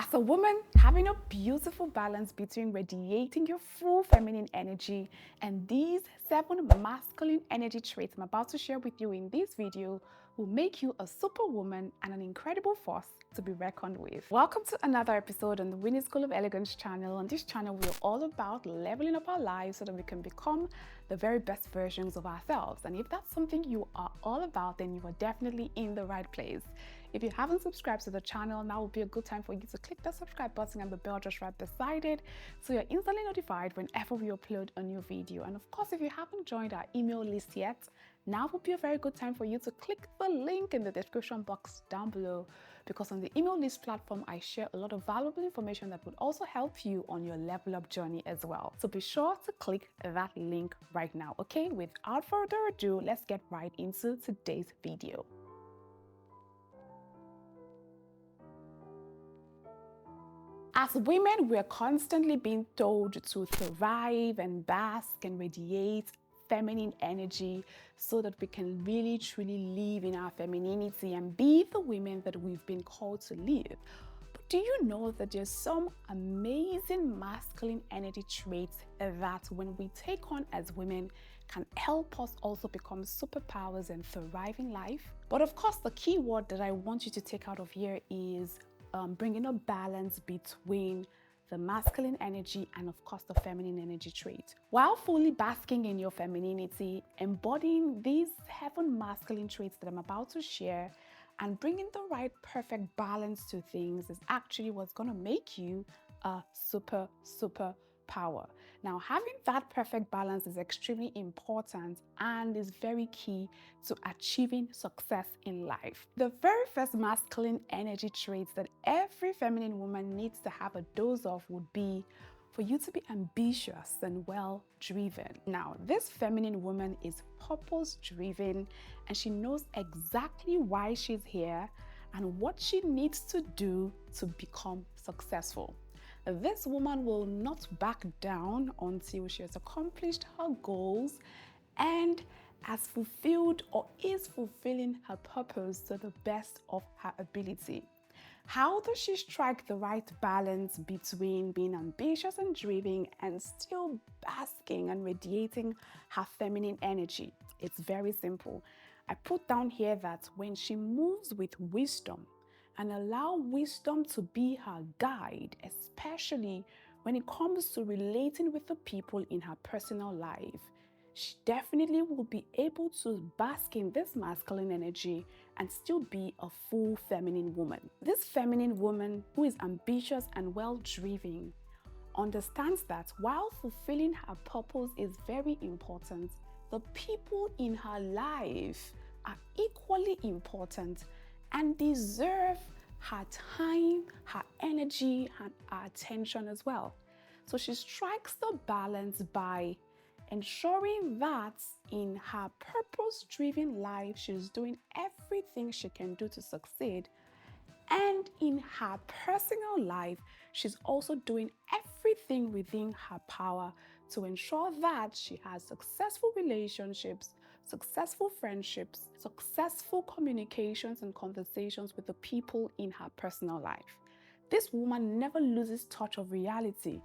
As a woman, having a beautiful balance between radiating your full feminine energy and these 7 masculine energy traits I'm about to share with you in this video will make you a superwoman and an incredible force to be reckoned with. Welcome to another episode on the Winning School of Elegance channel. On this channel, we're all about leveling up our lives so that we can become the very best versions of ourselves. And if that's something you are all about, then you are definitely in the right place. If you haven't subscribed to the channel, now would be a good time for you to click the subscribe button and the bell just right beside it so you're instantly notified whenever we upload a new video. And of course, if you haven't joined our email list yet, now would be a very good time for you to click the link in the description box down below, because on the email list platform, I share a lot of valuable information that would also help you on your level up journey as well. So be sure to click that link right now. Okay, without further ado, let's get right into today's video. As women, we're constantly being told to thrive and bask and radiate feminine energy so that we can really truly live in our femininity and be the women that we've been called to live. But do you know that there's some amazing masculine energy traits that when we take on as women can help us also become superpowers and thrive in life? But of course, the key word that I want you to take out of here is bringing a balance between the masculine energy and of course the feminine energy trait. While fully basking in your femininity, embodying these 7 masculine traits that I'm about to share and bringing the right perfect balance to things is actually what's going to make you a super power. Now, having that perfect balance is extremely important and is very key to achieving success in life. The very first masculine energy traits that every feminine woman needs to have a dose of would be for you to be ambitious and well driven. Now, this feminine woman is purpose driven and she knows exactly why she's here and what she needs to do to become successful. This woman will not back down until she has accomplished her goals and has fulfilled or is fulfilling her purpose to the best of her ability. How does she strike the right balance between being ambitious and driven and still basking and radiating her feminine energy? It's very simple. I put down here that when she moves with wisdom, and allow wisdom to be her guide, especially when it comes to relating with the people in her personal life, she definitely will be able to bask in this masculine energy and still be a full feminine woman. This feminine woman who is ambitious and well-driven understands that while fulfilling her purpose is very important, the people in her life are equally important and deserve her time, her energy, and her attention as well. So she strikes the balance by ensuring that in her purpose-driven life, she's doing everything she can do to succeed. And in her personal life, she's also doing everything within her power to ensure that she has successful relationships, successful friendships, successful communications and conversations with the people in her personal life. This woman never loses touch of reality.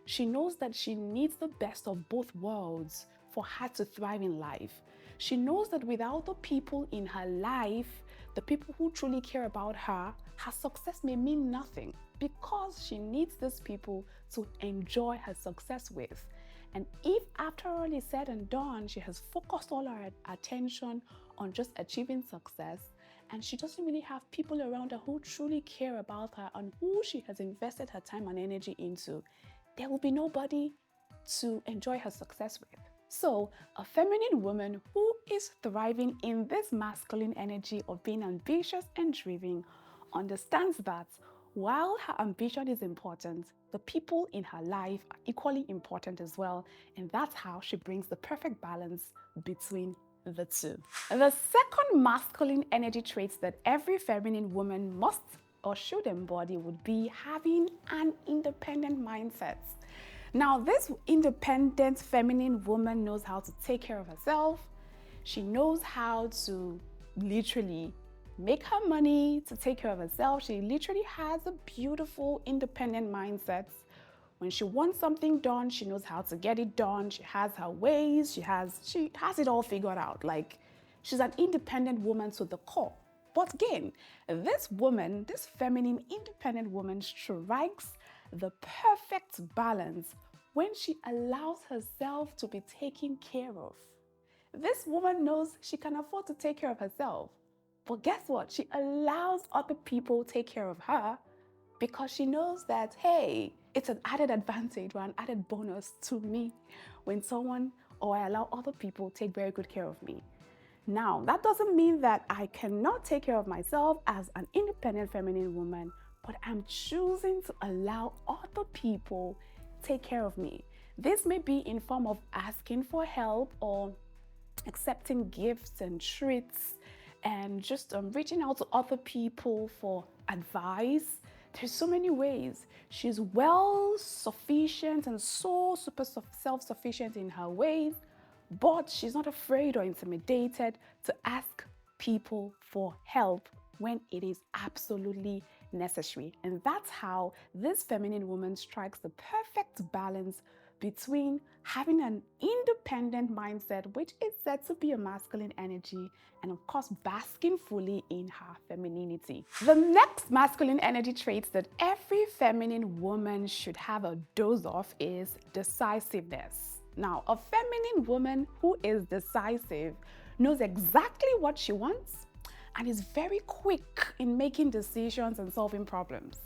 She knows that she needs the best of both worlds for her to thrive in life. She knows that without the people in her life, the people who truly care about her, her success may mean nothing because she needs these people to enjoy her success with. And if after all is said and done, she has focused all her attention on just achieving success, and she doesn't really have people around her who truly care about her and who she has invested her time and energy into, there will be nobody to enjoy her success with. So, a feminine woman who is thriving in this masculine energy of being ambitious and driven understands that while her ambition is important, the people in her life are equally important as well, and that's how she brings the perfect balance between the two. The second masculine energy traits that every feminine woman must or should embody would be having an independent mindset. Now, this independent feminine woman knows how to take care of herself. She knows how to literally make her money, to take care of herself. She literally has a beautiful, independent mindset. When she wants something done, she knows how to get it done. She has her ways. She has it all figured out. Like, she's an independent woman to the core. But again, this woman, this feminine, independent woman strikes the perfect balance when she allows herself to be taken care of. This woman knows she can afford to take care of herself. But guess what? She allows other people take care of her because she knows that, hey, it's an added advantage or an added bonus to me when someone or I allow other people take very good care of me. Now, that doesn't mean that I cannot take care of myself as an independent feminine woman, but I'm choosing to allow other people take care of me. This may be in form of asking for help or accepting gifts and treats and just reaching out to other people for advice. There's so many ways. She's well sufficient and so super self-sufficient in her ways, but she's not afraid or intimidated to ask people for help when it is absolutely necessary. And that's how this feminine woman strikes the perfect balance between having an independent mindset, which is said to be a masculine energy, and of course, basking fully in her femininity. The next masculine energy traits that every feminine woman should have a dose of is decisiveness. Now, a feminine woman who is decisive knows exactly what she wants and is very quick in making decisions and solving problems.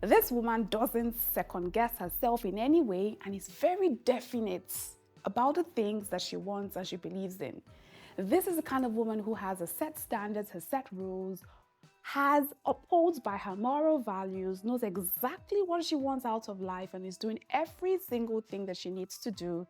This woman doesn't second guess herself in any way and is very definite about the things that she wants and she believes in. This is the kind of woman who has a set standards, has set rules, upholds by her moral values, knows exactly what she wants out of life, and is doing every single thing that she needs to do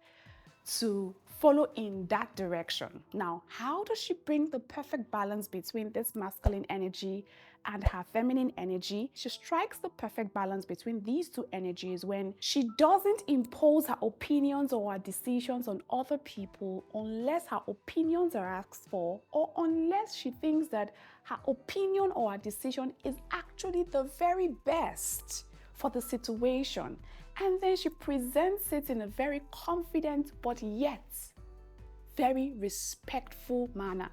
to follow in that direction. Now, how does she bring the perfect balance between this masculine energy and her feminine energy? She strikes the perfect balance between these two energies when she doesn't impose her opinions or her decisions on other people unless her opinions are asked for, or unless she thinks that her opinion or her decision is actually the very best for the situation. And then she presents it in a very confident but yet very respectful manner.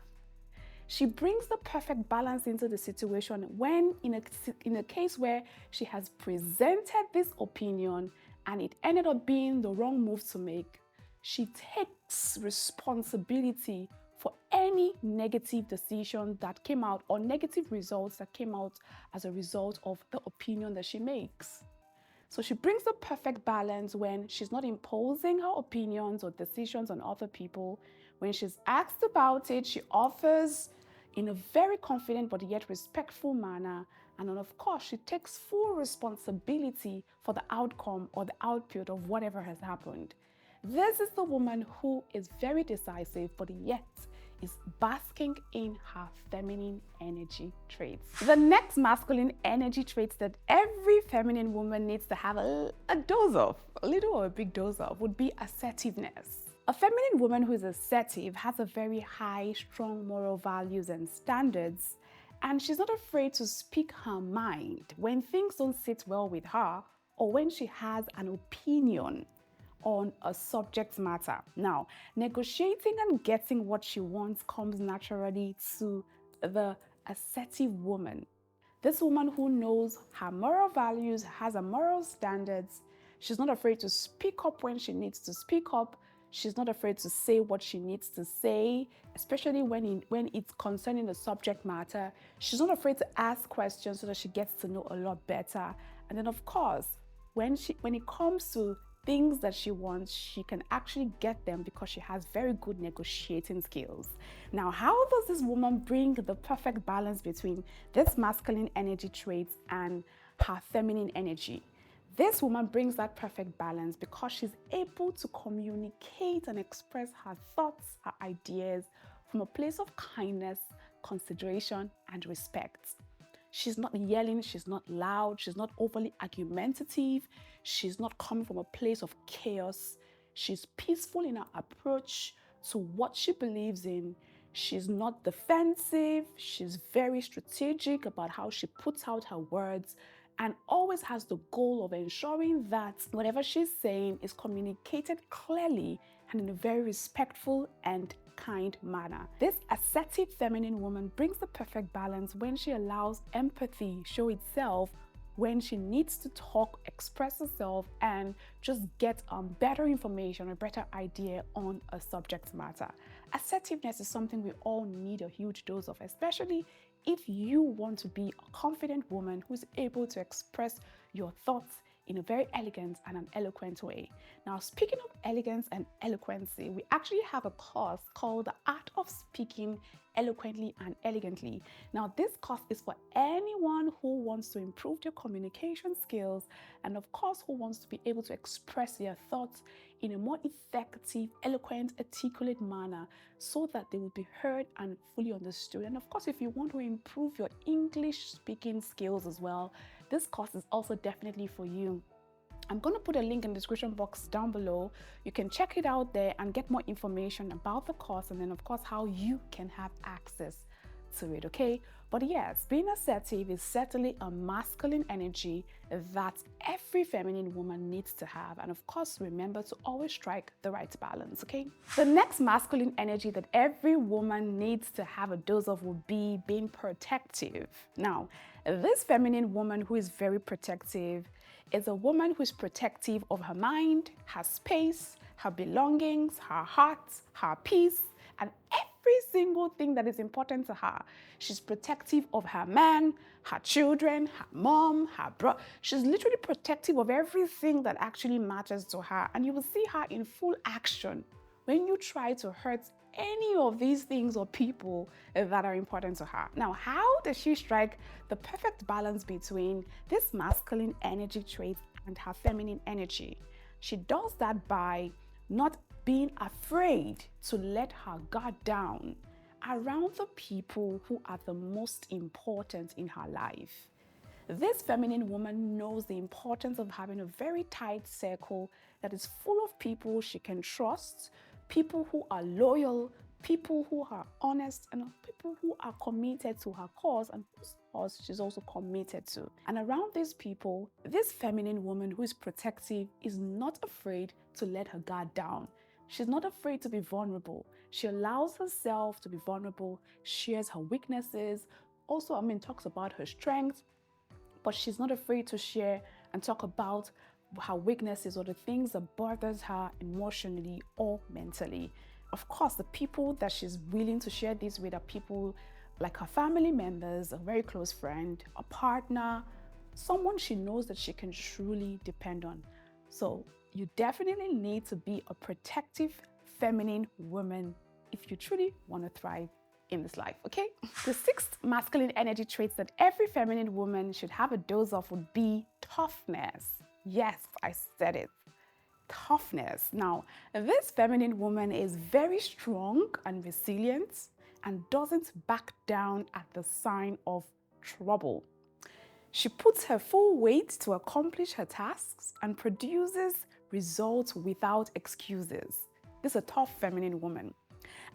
She brings the perfect balance into the situation when in a case where she has presented this opinion and it ended up being the wrong move to make, she takes responsibility for any negative decision that came out or negative results that came out as a result of the opinion that she makes. So she brings the perfect balance when she's not imposing her opinions or decisions on other people. When she's asked about it, she offers in a very confident but yet respectful manner. And then, of course, she takes full responsibility for the outcome or the output of whatever has happened. This is the woman who is very decisive, but yet is basking in her feminine energy traits. The next masculine energy traits that every feminine woman needs to have a dose of, a little or a big dose of, would be assertiveness. A feminine woman who is assertive has a very high, strong moral values and standards, and she's not afraid to speak her mind when things don't sit well with her or when she has an opinion on a subject matter. Now, negotiating and getting what she wants comes naturally to the assertive woman. This woman who knows her moral values, has her moral standards. She's not afraid to speak up when she needs to speak up. She's not afraid to say what she needs to say, especially when it's concerning the subject matter. She's not afraid to ask questions so that she gets to know a lot better. And then, of course, when it comes to things that she wants, she can actually get them because she has very good negotiating skills. Now, how does this woman bring the perfect balance between this masculine energy traits and her feminine energy? This woman brings that perfect balance because she's able to communicate and express her thoughts, her ideas from a place of kindness, consideration, and respect. She's not yelling, she's not loud, she's not overly argumentative, she's not coming from a place of chaos. She's peaceful in her approach to what she believes in. She's not defensive. She's very strategic about how she puts out her words and always has the goal of ensuring that whatever she's saying is communicated clearly and in a very respectful and kind manner. This assertive feminine woman brings the perfect balance when she allows empathy show itself when she needs to talk, express herself, and just get better information or better idea on a subject matter. Assertiveness is something we all need a huge dose of, especially if you want to be a confident woman who's able to express your thoughts in a very elegant and an eloquent way. Now, speaking of elegance and eloquency, we actually have a course called The Art of Speaking Eloquently and Elegantly. Now, this course is for anyone who wants to improve their communication skills and, of course, who wants to be able to express their thoughts in a more effective, eloquent, articulate manner so that they will be heard and fully understood. And, of course, if you want to improve your English speaking skills as well, this course is also definitely for you. I'm going to put a link in the description box down below. You can check it out there and get more information about the course and then, of course, how you can have access to it, okay? But yes, being assertive is certainly a masculine energy that every feminine woman needs to have. And of course, remember to always strike the right balance, okay? The next masculine energy that every woman needs to have a dose of would be being protective. Now, this feminine woman who is very protective is a woman who is protective of her mind, her space, her belongings, her heart, her peace, and every single thing that is important to her. She's protective of her man, her children, her mom, her brother. She's literally protective of everything that actually matters to her. And you will see her in full action when you try to hurt any of these things or people that are important to her. Now, how does she strike the perfect balance between this masculine energy trait and her feminine energy? She does that by not being afraid to let her guard down around the people who are the most important in her life. This feminine woman knows the importance of having a very tight circle that is full of people she can trust, people who are loyal, people who are honest, and people who are committed to her cause and whose cause she's also committed to. And around these people, this feminine woman who is protective is not afraid to let her guard down. She's not afraid to be vulnerable. She allows herself to be vulnerable, shares her weaknesses, also, talks about her strengths, but she's not afraid to share and talk about her weaknesses or the things that bothers her emotionally or mentally. Of course, the people that she's willing to share this with are people like her family members, a very close friend, a partner, someone she knows that she can truly depend on. So you definitely need to be a protective feminine woman if you truly want to thrive in this life, okay? The sixth masculine energy traits that every feminine woman should have a dose of would be toughness. Yes, I said it. Toughness. Now, this feminine woman is very strong and resilient and doesn't back down at the sign of trouble. She puts her full weight to accomplish her tasks and produces results without excuses. This is a tough feminine woman.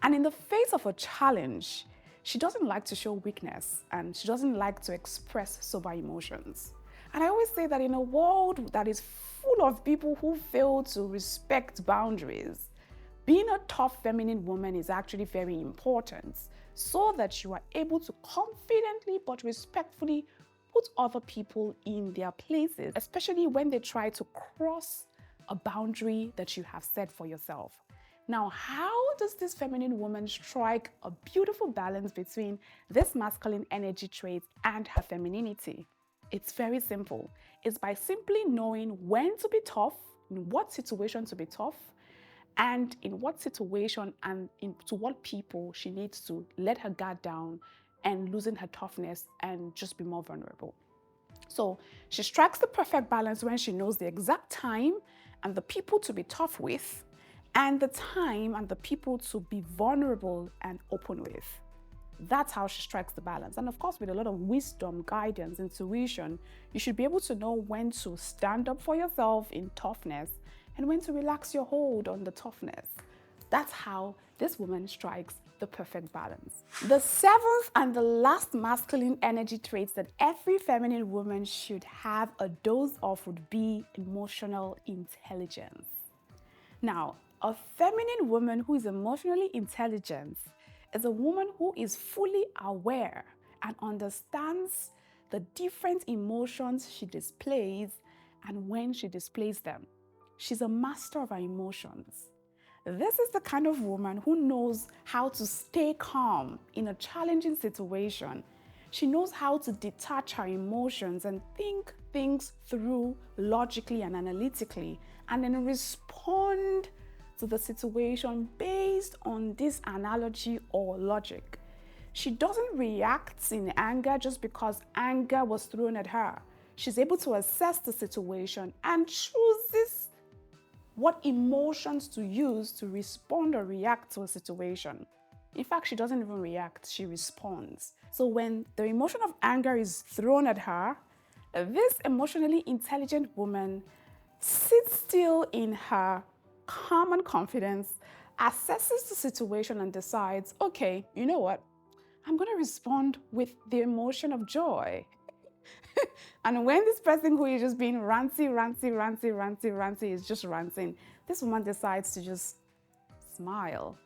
And in the face of a challenge, she doesn't like to show weakness and she doesn't like to express sober emotions. And I always say that in a world that is full of people who fail to respect boundaries, being a tough feminine woman is actually very important so that you are able to confidently but respectfully put other people in their places, especially when they try to cross a boundary that you have set for yourself. Now, how does this feminine woman strike a beautiful balance between this masculine energy trait and her femininity? It's very simple. It's by simply knowing when to be tough, in what situation to be tough, and in what situation and to what people she needs to let her guard down and loosen her toughness and just be more vulnerable. So she strikes the perfect balance when she knows the exact time and the people to be tough with, and the time and the people to be vulnerable and open with. That's how she strikes the balance. And of course, with a lot of wisdom, guidance, intuition, you should be able to know when to stand up for yourself in toughness and when to relax your hold on the toughness. That's how this woman strikes the the perfect balance. The seventh and the last masculine energy traits that every feminine woman should have a dose of would be emotional intelligence. Now, a feminine woman who is emotionally intelligent is a woman who is fully aware and understands the different emotions she displays and when she displays them. She's a master of her emotions. This is the kind of woman who knows how to stay calm in a challenging situation. She knows how to detach her emotions and think things through logically and analytically, and then respond to the situation based on this analogy or logic. She doesn't react in anger just because anger was thrown at her. She's able to assess the situation and chooses what emotions to use to respond or react to a situation. In fact, she doesn't even react, she responds. So when the emotion of anger is thrown at her, this emotionally intelligent woman sits still in her calm and confidence, assesses the situation and decides, okay, you know what? I'm going to respond with the emotion of joy. And when this person who is just being ranty is just ranting, this woman decides to just smile.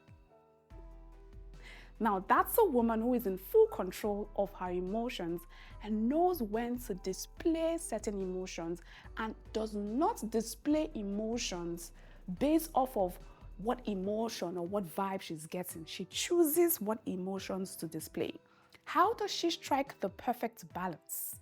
Now, that's a woman who is in full control of her emotions and knows when to display certain emotions and does not display emotions based off of what emotion or what vibe she's getting. She chooses what emotions to display. How does she strike the perfect balance?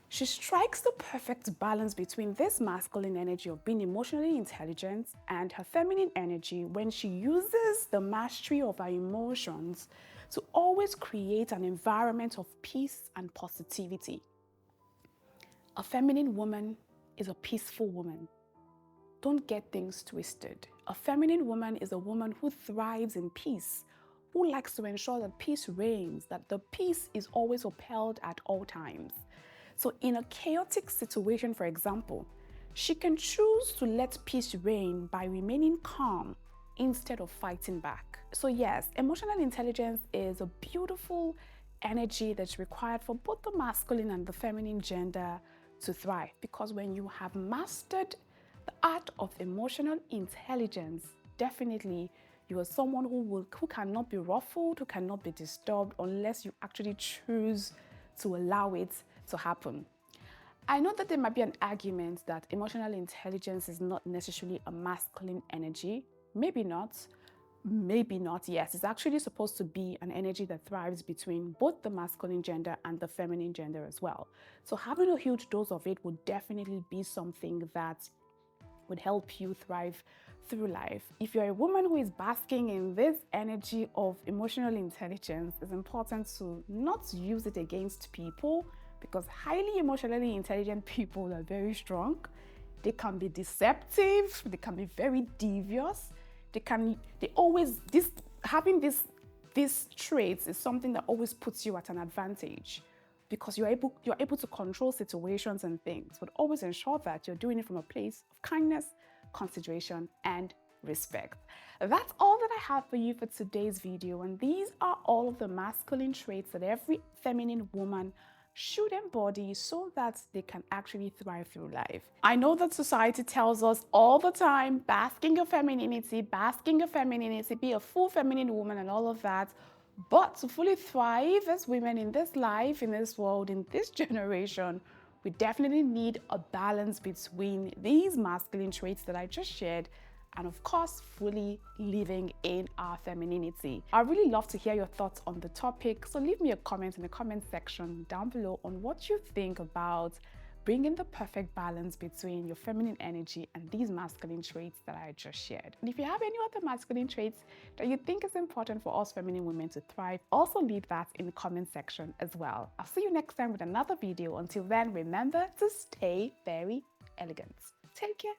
She strikes the perfect balance between this masculine energy of being emotionally intelligent and her feminine energy when she uses the mastery of her emotions to always create an environment of peace and positivity. A feminine woman is a peaceful woman. Don't get things twisted. A feminine woman is a woman who thrives in peace, who likes to ensure that peace reigns, that the peace is always upheld at all times. So in a chaotic situation, for example, she can choose to let peace reign by remaining calm instead of fighting back. So yes, emotional intelligence is a beautiful energy that's required for both the masculine and the feminine gender to thrive, because when you have mastered the art of emotional intelligence, definitely you are someone who cannot be ruffled, who cannot be disturbed unless you actually choose to allow it to happen. I know that there might be an argument that emotional intelligence is not necessarily a masculine energy. Maybe not. Maybe not. Yes, it's actually supposed to be an energy that thrives between both the masculine gender and the feminine gender as well. So having a huge dose of it would definitely be something that would help you thrive through life. If you're a woman who is basking in this energy of emotional intelligence, it's important to not use it against people, because highly emotionally intelligent people are very strong. They can be deceptive, they can be very devious, having these traits is something that always puts you at an advantage, because you're able to control situations and things, but always ensure that you're doing it from a place of kindness, consideration, and respect. That's all that I have for you for today's video, and these are all of the masculine traits that every feminine woman should embody so that they can actually thrive through life. I know that society tells us all the time, basking your femininity, be a full feminine woman and all of that. But to fully thrive as women in this life, in this world, in this generation, we definitely need a balance between these masculine traits that I just shared and of course, fully living in our femininity. I'd really love to hear your thoughts on the topic, so leave me a comment in the comment section down below on what you think about bringing the perfect balance between your feminine energy and these masculine traits that I just shared. And if you have any other masculine traits that you think is important for us feminine women to thrive, also leave that in the comment section as well. I'll see you next time with another video. Until then, remember to stay very elegant. Take care.